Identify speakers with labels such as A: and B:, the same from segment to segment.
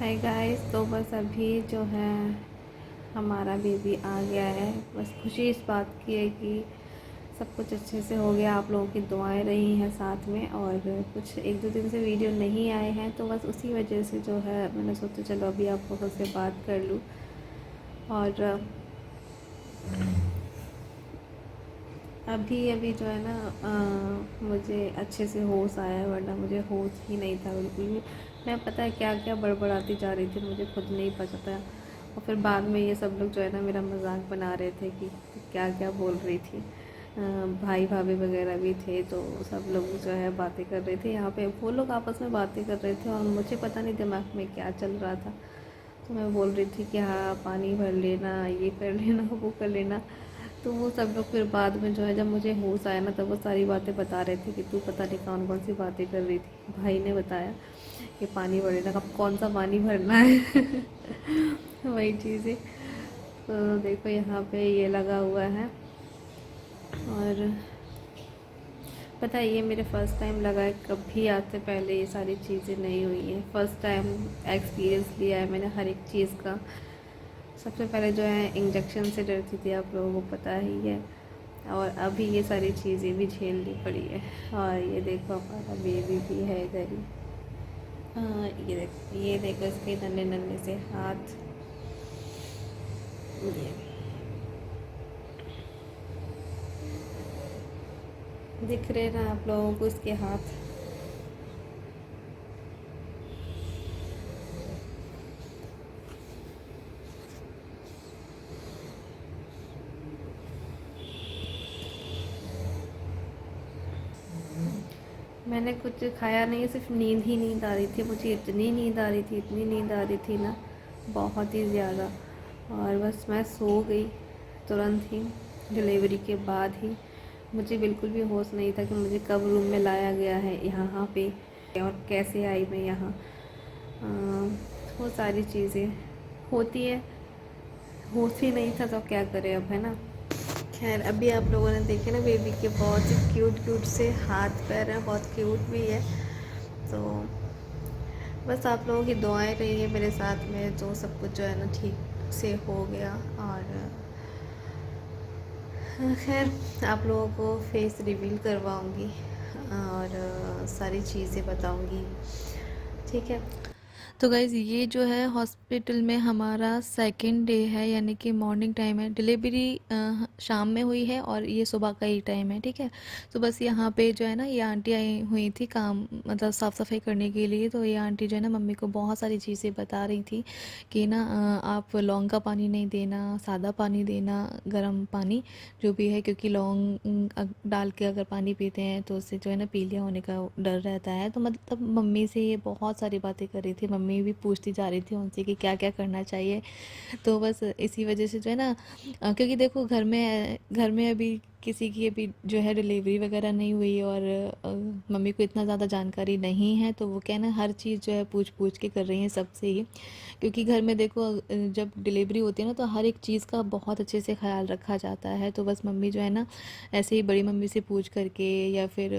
A: Hi guys. तो बस अभी जो है हमारा बेबी आ गया है। बस खुशी इस बात की है कि सब कुछ अच्छे से हो गया। आप लोगों की दुआएं रही हैं साथ में, और कुछ एक दो दिन से वीडियो नहीं आए हैं तो बस उसी वजह से जो है मैंने सोचा चलो अभी आप लोगों से बात कर लूँ। और अभी जो है ना मुझे अच्छे से होश आया है, वरना मुझे होश ही नहीं था बिल्कुल भी। मैं पता है क्या क्या बड़बड़ाती जा रही थी, मुझे खुद नहीं पता था। और फिर बाद में ये सब लोग जो है ना मेरा मजाक बना रहे थे कि क्या क्या बोल रही थी। भाई भाभी वगैरह भी थे, तो सब लोग जो है बातें कर रहे थे यहाँ पे। वो लोग आपस में बातें कर रहे थे और मुझे पता नहीं दिमाग में क्या चल रहा था। तो मैं बोल रही थी कि हाँ पानी भर लेना, ये कर लेना, वो कर लेना। तो वो सब लोग फिर बाद में जो है जब मुझे होश आया ना तब वो सारी बातें बता रहे थे कि तू पता नहीं कौन कौन सी बातें कर रही थी। भाई ने बताया कि पानी भरना, कब कौन सा पानी भरना है। वही चीज़ है। तो देखो यहाँ पे ये लगा हुआ है। और पता है ये मेरे फ़र्स्ट टाइम लगा है, कभी आज से पहले ये सारी चीज़ें नहीं हुई हैं। फ़र्स्ट टाइम एक्सपीरियंस लिया है मैंने हर एक चीज़ का। सबसे पहले जो है इंजेक्शन से डरती थी, आप लोगों को पता ही है। और अभी ये सारी चीज़ें भी झेलनी पड़ी है। और ये देखो हमारा बेबी भी है इधर ही। हाँ ये देखो इसके नन्हे नन्हे से हाथ। ये दिख रहे ना आप लोगों को इसके हाथ। मैंने कुछ खाया नहीं, सिर्फ नींद ही नींद आ रही थी मुझे। इतनी नींद आ रही थी, इतनी नींद आ रही थी ना, बहुत ही ज़्यादा। और बस मैं सो गई तुरंत ही, डिलीवरी के बाद ही। मुझे बिल्कुल भी होश नहीं था कि मुझे कब रूम में लाया गया है यहाँ पे, और कैसे आई मैं यहाँ। वो सारी चीज़ें होती है। होश ही नहीं था तो क्या करें अब, है ना। खैर अभी आप लोगों ने देखे ना बेबी के बहुत ही क्यूट क्यूट से हाथ पैर हैं, बहुत क्यूट भी है। तो बस आप लोगों की दुआएं रही है मेरे साथ में, तो सब कुछ जो है ना ठीक से हो गया। और खैर आप लोगों को फेस रिवील करवाऊंगी और सारी चीज़ें बताऊंगी, ठीक है। तो गाइज़ ये जो है हॉस्पिटल में हमारा सेकंड डे है, यानी कि मॉर्निंग टाइम है। डिलीवरी शाम में हुई है और ये सुबह का ही टाइम है, ठीक है। तो बस यहाँ पे जो है ना ये आंटी आई हुई थी काम, मतलब साफ़ सफाई करने के लिए। तो ये आंटी जो है ना मम्मी को बहुत सारी चीज़ें बता रही थी कि ना आप लौंग का पानी नहीं देना, सादा पानी देना, गर्म पानी जो भी है, क्योंकि लौंग डाल के अगर पानी पीते हैं तो उससे जो है ना पीलिया होने का डर रहता है। तो मतलब मम्मी से ये बहुत सारी बातें कर रही थी, मम्मी भी पूछती जा रही थी उनसे कि क्या क्या करना चाहिए। तो बस इसी वजह से जो है ना क्योंकि देखो घर में अभी किसी की अभी जो है डिलीवरी वगैरह नहीं हुई, और मम्मी को इतना ज़्यादा जानकारी नहीं है, तो वो क्या है ना हर चीज़ जो है पूछ पूछ के कर रही हैं सबसे ही। क्योंकि घर में देखो जब डिलीवरी होती है ना तो हर एक चीज़ का बहुत अच्छे से ख्याल रखा जाता है। तो बस मम्मी जो है ना ऐसे ही बड़ी मम्मी से पूछ करके, या फिर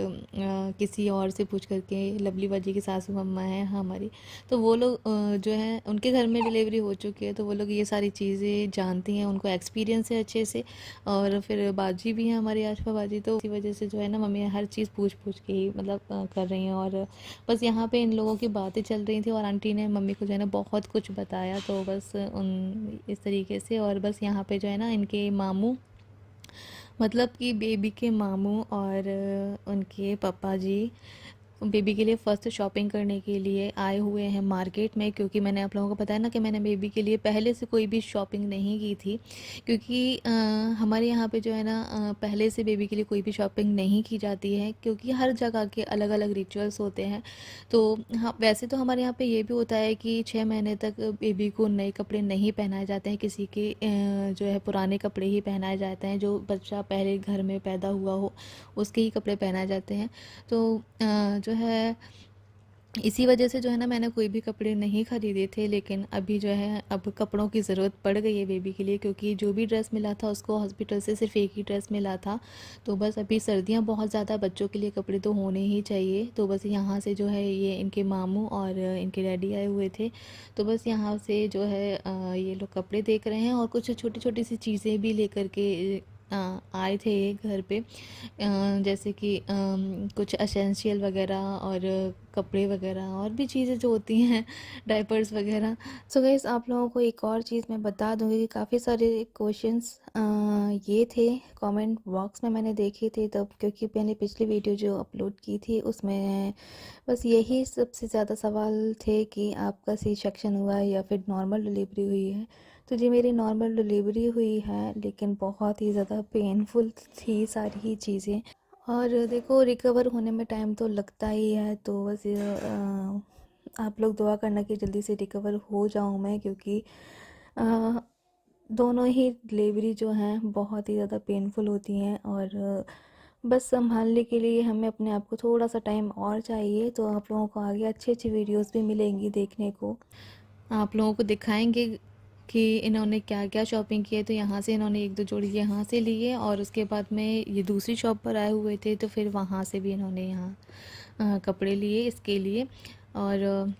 A: किसी और से पूछ करके, लवली बाजी की सासू मम्मा है हमारी, तो वो लोग जो है उनके घर में डिलीवरी हो चुकी है, तो वो लोग ये सारी चीज़ें जानती हैं, उनको एक्सपीरियंस है अच्छे से। और फिर बाजी भी हैं हमारी आशफा बाजी, तो इसी वजह से जो है ना मम्मी हर चीज़ पूछ पूछ के ही मतलब कर रही हैं। और बस यहाँ पे इन लोगों की बातें चल रही थी और आंटी ने मम्मी को जो है ना बहुत कुछ बताया, तो बस उन इस तरीके से। और बस यहाँ पे जो है ना इनके मामू, मतलब कि बेबी के मामू और उनके पापा जी बेबी के लिए फ़र्स्ट शॉपिंग करने के लिए आए हुए हैं मार्केट में। क्योंकि मैंने आप लोगों को बताया ना कि मैंने बेबी के लिए पहले से कोई भी शॉपिंग नहीं की थी। क्योंकि हमारे यहाँ पे जो है ना पहले से बेबी के लिए कोई भी शॉपिंग नहीं की जाती है, क्योंकि हर जगह के अलग अलग रिचुअल्स होते हैं। तो हाँ, वैसे तो हमारे यहाँ पे ये भी होता है कि 6 महीने तक बेबी को नए कपड़े नहीं पहनाए जाते हैं, किसी के जो है पुराने कपड़े ही पहनाए जाते हैं। जो बच्चा पहले घर में पैदा हुआ हो उसके ही कपड़े पहनाए जाते हैं। तो जो है इसी वजह से जो है ना मैंने कोई भी कपड़े नहीं ख़रीदे थे, लेकिन अभी जो है अब कपड़ों की ज़रूरत पड़ गई है बेबी के लिए, क्योंकि जो भी ड्रेस मिला था उसको हॉस्पिटल से सिर्फ़ एक ही ड्रेस मिला था। तो बस अभी सर्दियाँ बहुत ज़्यादा, बच्चों के लिए कपड़े तो होने ही चाहिए। तो बस यहाँ से जो है ये इनके मामू और इनके डैडी आए हुए थे, तो बस यहाँ से जो है ये लोग कपड़े देख रहे हैं और कुछ छोटी छोटी सी चीज़ें भी लेकर के आए थे घर पे, जैसे कि कुछ एसेंशियल वगैरह और कपड़े वगैरह और भी चीज़ें जो होती हैं, डायपर्स वगैरह। सो गाइस, आप लोगों को एक और चीज़ मैं बता दूंगी कि काफ़ी सारे क्वेश्चंस ये थे कमेंट बॉक्स में मैंने देखे थे तब, क्योंकि मैंने पिछली वीडियो जो अपलोड की थी उसमें बस यही सबसे ज़्यादा सवाल थे कि आपका सी सेक्शन हुआ है या फिर नॉर्मल डिलीवरी हुई है। तो जी मेरी नॉर्मल डिलीवरी हुई है, लेकिन बहुत ही ज़्यादा पेनफुल थी सारी ही चीज़ें। और देखो, रिकवर होने में टाइम तो लगता ही है, तो बस आप लोग दुआ करना कि जल्दी से रिकवर हो जाऊं मैं, क्योंकि अ, दोनों ही डिलीवरी जो हैं बहुत ही ज़्यादा पेनफुल होती हैं। और बस संभालने के लिए हमें अपने आप को थोड़ा सा टाइम और चाहिए। तो आप लोगों को आगे अच्छी अच्छी वीडियोस भी मिलेंगी देखने को, आप लोगों को दिखाएंगे कि इन्होंने क्या क्या शॉपिंग की है। तो यहाँ से इन्होंने एक दो जोड़ी यहाँ से लिए, और उसके बाद में ये दूसरी शॉप पर आए हुए थे, तो फिर वहाँ से भी इन्होंने यहाँ कपड़े लिए इसके लिए। और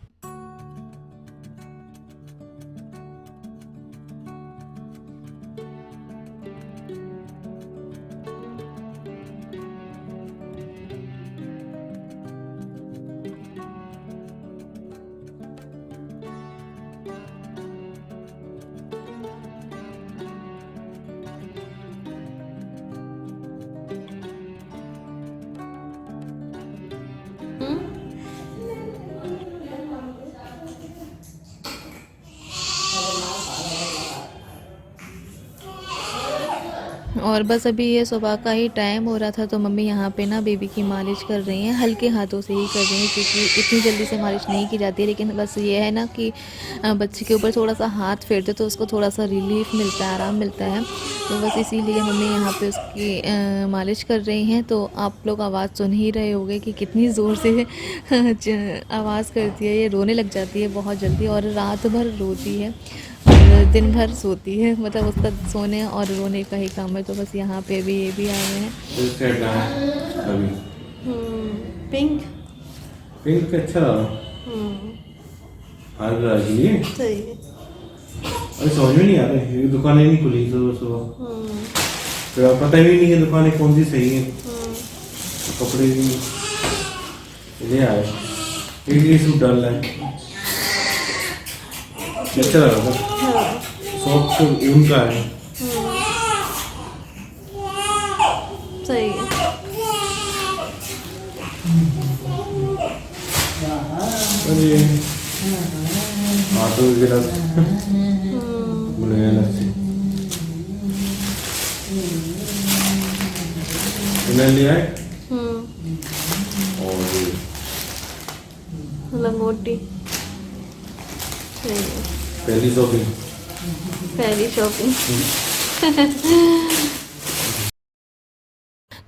A: और बस अभी ये सुबह का ही टाइम हो रहा था, तो मम्मी यहाँ पे ना बेबी की मालिश कर रही हैं, हल्के हाथों से ही कर रही हैं, क्योंकि इतनी जल्दी से मालिश नहीं की जाती है। लेकिन बस ये है ना कि बच्चे के ऊपर थोड़ा सा हाथ फेर दे तो उसको थोड़ा सा रिलीफ मिलता है, आराम मिलता है। तो बस इसीलिए मम्मी यहाँ पे उसकी मालिश कर रही हैं। तो आप लोग आवाज़ सुन ही रहे होंगे कि कितनी ज़ोर से आवाज़ करती है, ये रोने लग जाती है बहुत जल्दी, और रात भर रोती है और दिन भर सोती है। मतलब उसका सोने और रोने का ही काम है। तो बस यहाँ पे भी ये भी आए हैं।
B: अभी
A: पिंक
B: पिंक अच्छा आज लिए
A: सही है।
B: अरे समझ में नहीं आ रहा है, ये दुकानें नहीं खुली सुबह सुबह, तो पता ही नहीं है दुकानें कौन सी सही है। कपड़े भी ले आए, एक ये सूट डाल रहा है, अच्छा लग रहा था, सॉफ्ट ऊन का है।
A: सही है।
B: अरे ऑटो गिरा बुलेगा लस्सी इन्हें लिया है, और
A: लंगोटी सही है।
B: पहली शॉपिंग
A: पहली शॉपिंग।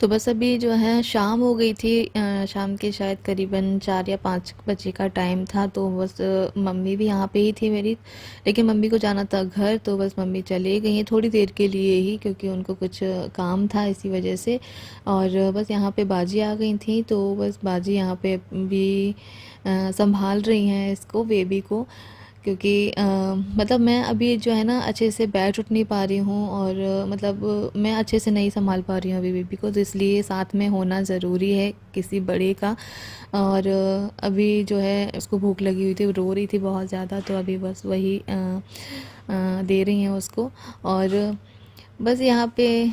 A: तो बस अभी जो है शाम हो गई थी, शाम के शायद करीबन 4 या 5 बजे का टाइम था। तो बस मम्मी भी यहाँ पे ही थी मेरी, लेकिन मम्मी को जाना था घर, तो बस मम्मी चले गई हैं थोड़ी देर के लिए ही, क्योंकि उनको कुछ काम था इसी वजह से। और बस यहाँ पे बाजी आ गई थी, तो बस बाजी यहाँ पे भी संभाल रही हैं इसको, बेबी को, क्योंकि मतलब मैं अभी जो है ना अच्छे से बैठ उठ नहीं पा रही हूँ, और मतलब मैं अच्छे से नहीं संभाल पा रही हूँ अभी बेबी को, तो इसलिए साथ में होना ज़रूरी है किसी बड़े का। और अभी जो है उसको भूख लगी हुई थी, रो रही थी बहुत ज़्यादा, तो अभी बस वही दे रही हैं उसको। और बस यहाँ पे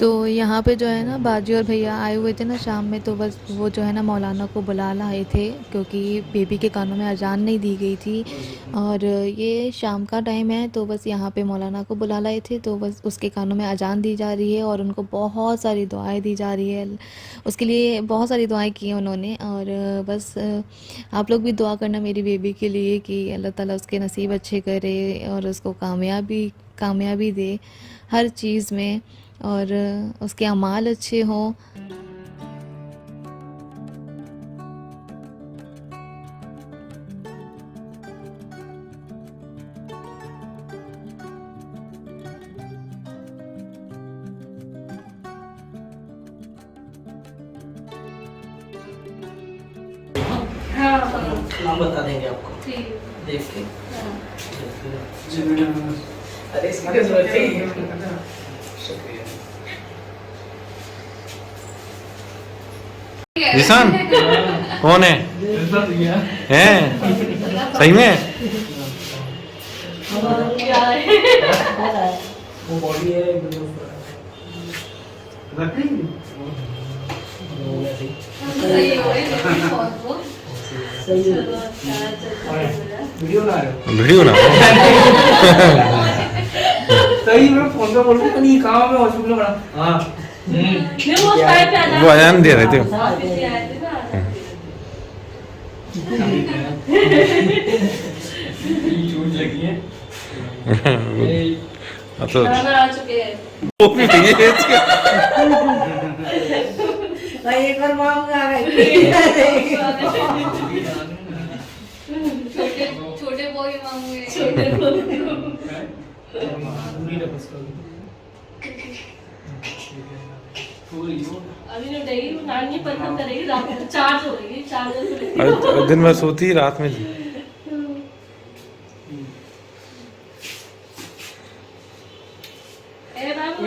A: तो यहाँ पे जो है ना बाजी और भैया आए हुए थे ना शाम में, तो बस वो जो है ना मौलाना को बुला लाए थे क्योंकि बेबी के कानों में अजान नहीं दी गई थी और ये शाम का टाइम है, तो बस यहाँ पे मौलाना को बुला लाए थे। तो बस उसके कानों में अजान दी जा रही है और उनको बहुत सारी दुआएं दी जा रही है, उसके लिए बहुत सारी दुआएं की हैं उन्होंने। और बस आप लोग भी दुआ करना मेरी बेबी के लिए कि अल्लाह ताला उसके नसीब अच्छे करे और उसको कामयाबी दे हर चीज़ में और उसके अमाल अच्छे हों।
C: नाम बता देंगे आपको देख के। अरे इसकी क्या जरूरत है? शुक्रिया।
B: जिसान कौन है? हैं सही में?
C: वो बॉडी है वीडियो
B: ना
C: सही में फोन पे बोल रहा नहीं कहाँ में हॉस्पिटल में बड़ा हाँ
B: वो अजान दे रहे थे।
C: चोट लगी है
B: तो वो भी
D: एक बार मांग आ गई
A: छोटे बॉय मांगे
E: अभी तो डेली नानी पसंद करेगी रात में चार्ज हो रही है चार्जर
B: दिन में सोती रात में
D: ये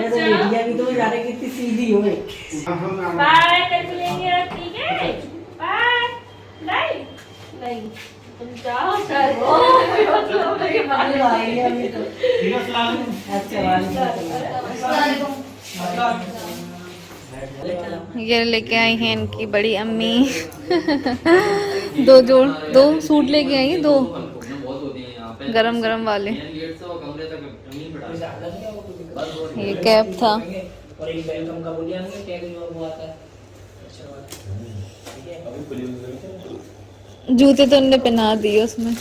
D: तो मीडिया भी तो जाने कितनी सीधी हो
E: बाय कर लेंगे ठीक है बाय नहीं नहीं तुम जाओ चलो
A: ये लेके आई हैं इनकी बड़ी अम्मी दो सूट लेके आई हैं, दो गरम गरम वाले। ये कैप था,
C: और एक वेलकम का बोलिए टैग वो आता है।
A: जूते तो उनने पहना दिए उसमें,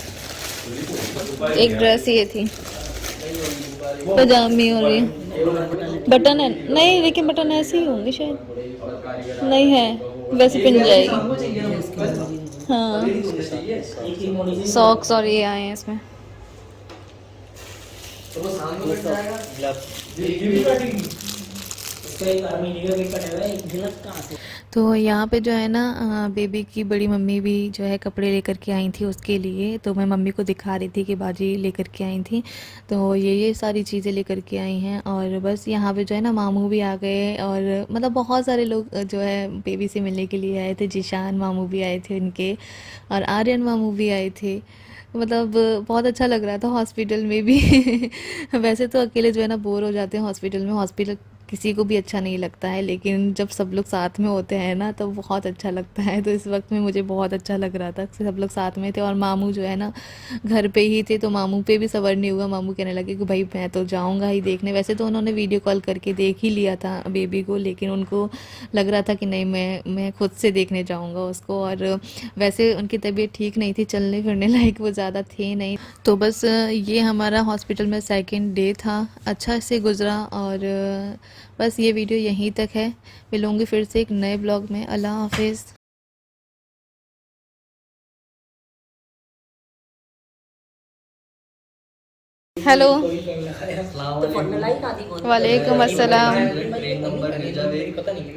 A: एक ड्रेस ये थी पजामी और ये बटन है नहीं, लेकिन बटन ऐसे ही होंगे शायद, नहीं है वैसे पिन जाएगी। हाँ सॉक्स और ये आए हैं इसमें।
C: तो वो सामने बैठ जाएगा
A: तो यहाँ पे जो है ना बेबी की बड़ी मम्मी भी जो है कपड़े लेकर के आई थी उसके लिए, तो मैं मम्मी को दिखा रही थी कि बाजी लेकर के आई थी, तो ये सारी चीज़ें लेकर के आई हैं। और बस यहाँ पे जो है ना मामू भी आ गए और मतलब बहुत सारे लोग जो है बेबी से मिलने के लिए आए थे। जिशान मामू भी आए थे उनके और आर्यन मामू भी आए थे, मतलब बहुत अच्छा लग रहा था हॉस्पिटल में भी वैसे तो अकेले जो है ना बोर हो जाते हैं हॉस्पिटल में, हॉस्पिटल किसी को भी अच्छा नहीं लगता है, लेकिन जब सब लोग साथ में होते हैं ना तो बहुत अच्छा लगता है। तो इस वक्त में मुझे बहुत अच्छा लग रहा था, सब लोग साथ में थे और मामू जो है ना घर पे ही थे, तो मामू पे भी सब्र नहीं हुआ। मामू कहने लगे कि भाई मैं तो जाऊंगा ही देखने। वैसे तो उन्होंने वीडियो कॉल करके देख ही लिया था बेबी को, लेकिन उनको लग रहा था कि नहीं मैं खुद से देखने जाऊँगा उसको। और वैसे उनकी तबीयत ठीक नहीं थी, चलने फिरने लायक वो ज़्यादा थे नहीं। तो बस ये हमारा हॉस्पिटल में सेकेंड डे था, अच्छा से गुजरा। और बस ये वीडियो यहीं तक है, मिलूँगी फिर से एक नए ब्लॉग में। अल्लाह हाफिज़। हेलो वालेकुम अस्सलाम।
C: पता नहीं